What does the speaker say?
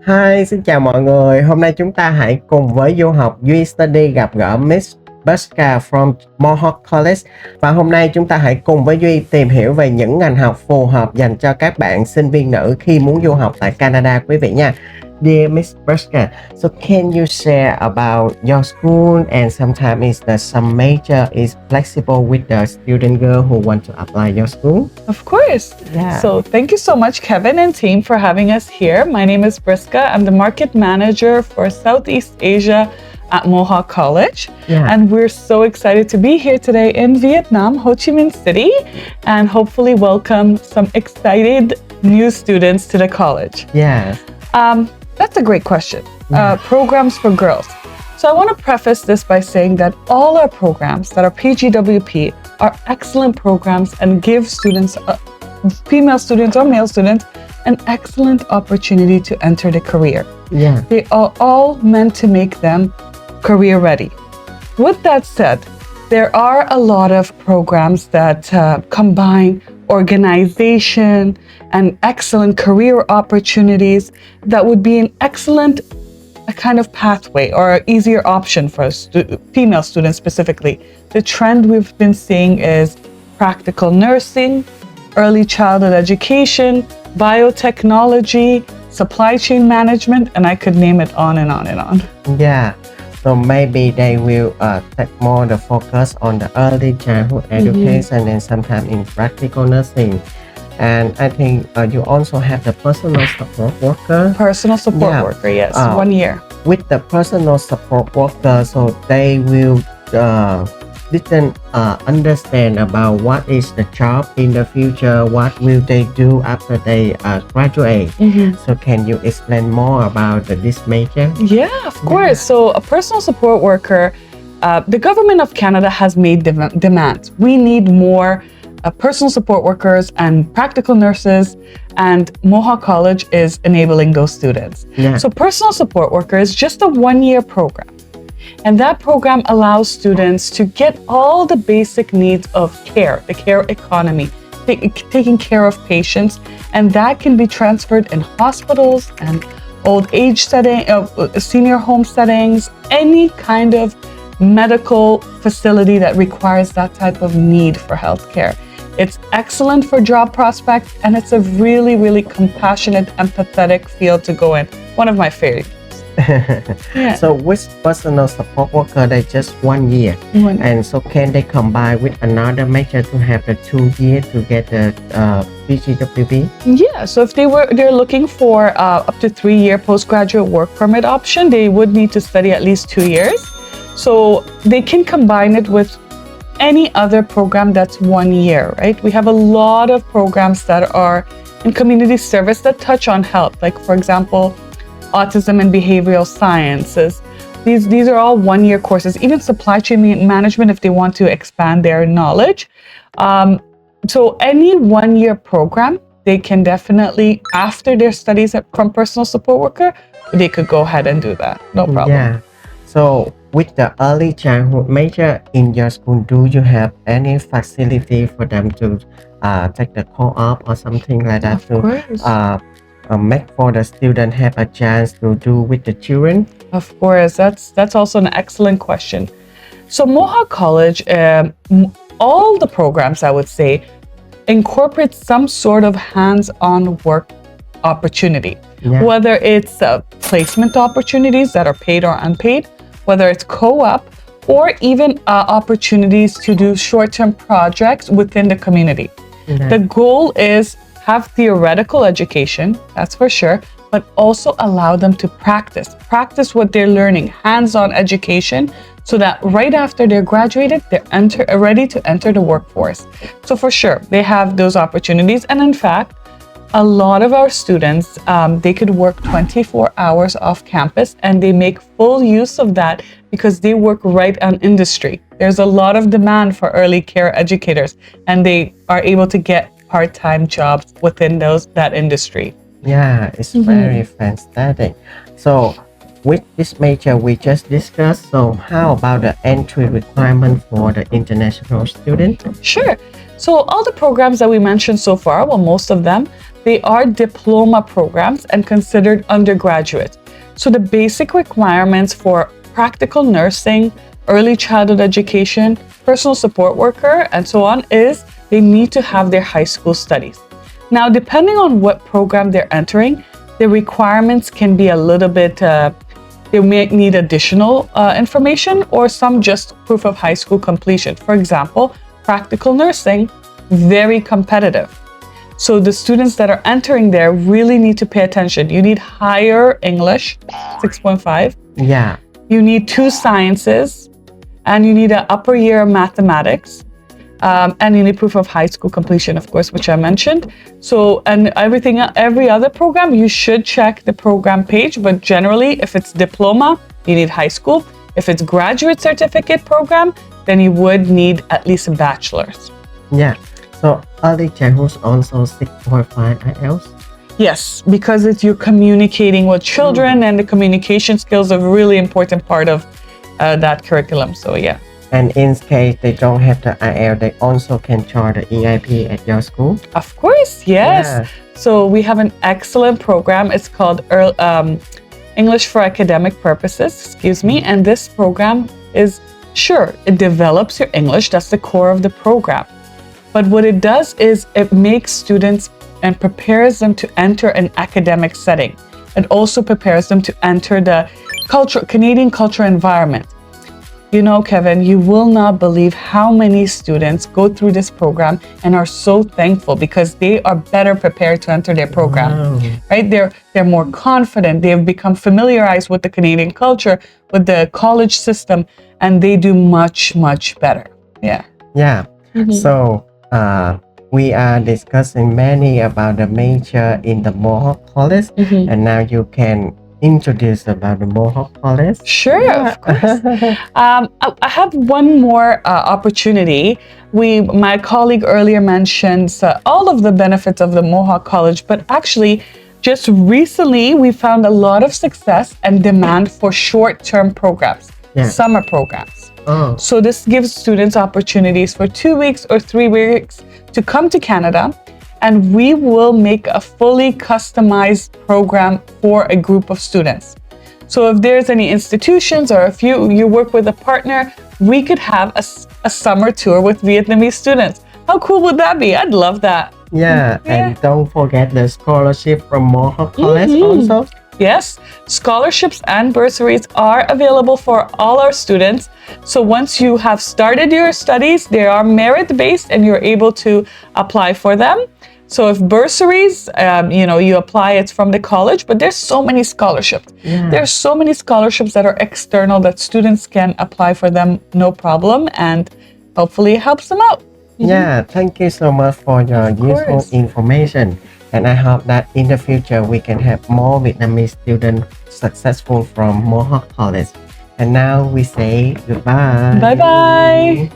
Hi, xin chào mọi người. Hôm nay chúng ta hãy cùng với du học Duy Study gặp gỡ Miss Buska from Mohawk College. Và hôm nay chúng ta hãy cùng với Duy tìm hiểu về những ngành học phù hợp dành cho các bạn sinh viên nữ khi muốn du học tại Canada quý vị nha. Dear Miss Buska, so can you share about your school and sometimes is that some major is flexible with the student girl who want to apply your school? Of course. Yeah. So thank you so much, Kevin and team, for having us here. My name is Briska. I'm the market manager for Southeast Asia at Mohawk College. Yeah. And we're so excited to be here today in Vietnam, Ho Chi Minh City, and hopefully welcome some excited new students to the college. Yes. That's a great question. Programs for girls. So I want to preface this by saying that all our programs that are PGWP are excellent programs and give students, female students or male students, an excellent opportunity to enter the career. Yeah. They are all meant to make them career ready. With that said, there are a lot of programs that combine organization and excellent career opportunities that would be an excellent kind of pathway or easier option for female students specifically. The trend we've been seeing is practical nursing, early childhood education, biotechnology, supply chain management, and I could name it on and on and on. Yeah. So maybe they will take more the focus on the early childhood education and sometimes in practical nursing. And I think you also have the personal support worker. Personal support worker, yes, 1 year. With the personal support worker, so they will didn't understand about what is the job in the future, what will they do after they graduate. So can you explain more about this major? Yeah, of course. So a personal support worker, the government of Canada has made demands. We need more personal support workers and practical nurses, and Mohawk College is enabling those students. Yeah. So personal support worker is just a 1 year program. And that program allows students to get all the basic needs of care, the care economy, taking care of patients, and that can be transferred in hospitals and old age setting, senior home settings, any kind of medical facility that requires that type of need for healthcare. It's excellent for job prospects, and it's a really, really compassionate, empathetic field to go in. One of my favorites. Yeah. So with personal support worker, they just 1 year. And so can they combine with another major to have the 2 years to get the PGWP? Yeah, so if they're looking for up to 3 year postgraduate work permit option, they would need to study at least 2 years. So they can combine it with any other program that's 1 year, right? We have a lot of programs that are in community service that touch on health, like for example, autism and behavioral sciences. These are all 1 year courses, even supply chain management if they want to expand their knowledge. So any 1 year program, they can definitely, after their studies from personal support worker, they could go ahead and do that. No problem. Yeah. So with the early childhood major in your school, do you have any facility for them to take the co-op or something like that Of course. Make for the student have a chance to do with the children? Of course, that's also an excellent question. So Mohawk College, all the programs, I would say, incorporate some sort of hands-on work opportunity. Yeah. Whether it's placement opportunities that are paid or unpaid, whether it's co-op, or even opportunities to do short-term projects within the community. Yeah. The goal is have theoretical education, that's for sure, but also allow them to practice what they're learning, hands-on education, so that right after they're graduated, they're ready to enter the workforce. So for sure, they have those opportunities. And in fact, a lot of our students, they could work 24 hours off campus, and they make full use of that because they work right on industry. There's a lot of demand for early care educators, and they are able to get part-time jobs within that industry. Yeah, it's very fantastic. So with this major we just discussed. So how about the entry requirement for the international student? Sure. So all the programs that we mentioned so far, well, most of them, they are diploma programs and considered undergraduate. So the basic requirements for practical nursing, early childhood education, personal support worker, and so on is they need to have their high school studies. Now, depending on what program they're entering, the requirements can be a little bit, they may need additional information or some just proof of high school completion. For example, practical nursing, very competitive. So the students that are entering there really need to pay attention. You need higher English, 6.5. Yeah. You need 2 sciences, and you need an upper year of mathematics. And you need proof of high school completion, of course, which I mentioned. So, and every other program, you should check the program page. But generally, if it's diploma, you need high school. If it's graduate certificate program, then you would need at least a bachelor's. Yeah. So early childhood also 6.5 IELTS. Yes, because you're communicating with children, and the communication skills are a really important part of that curriculum. So yeah. And in case they don't have the IELTS, they also can join the EIP at your school? Of course, yes. Yeah. So we have an excellent program. It's called English for Academic Purposes, and this program is, sure, it develops your English. That's the core of the program. But what it does is it makes students and prepares them to enter an academic setting. It also prepares them to enter the Canadian culture environment. You know, Kevin, you will not believe how many students go through this program and are so thankful because they are better prepared to enter their program. Wow. Right? They're more confident. They have become familiarized with the Canadian culture, with the college system, and they do much, much better. Yeah. Yeah. So we are discussing many about the major in the Mohawk College, and now you can introduce about the Mohawk College. Sure, of course. I have one more opportunity. My colleague earlier mentioned all of the benefits of the Mohawk College, but actually, just recently, we found a lot of success and demand for short-term programs, summer programs. Oh. So this gives students opportunities for 2 weeks or 3 weeks to come to Canada, and we will make a fully customized program for a group of students. So if there's any institutions or if you work with a partner, we could have a summer tour with Vietnamese students. How cool would that be? I'd love that. Yeah, and don't forget the scholarship from Mohawk College also. Yes, scholarships and bursaries are available for all our students. So once you have started your studies, they are merit-based and you're able to apply for them. So if bursaries, you apply, it's from the college, but there's so many scholarships. Yeah. There's so many scholarships that are external that students can apply for them, no problem, and hopefully it helps them out. Yeah, thank you so much for your useful information. And I hope that in the future we can have more Vietnamese students successful from Mohawk College. And now we say goodbye. Bye-bye.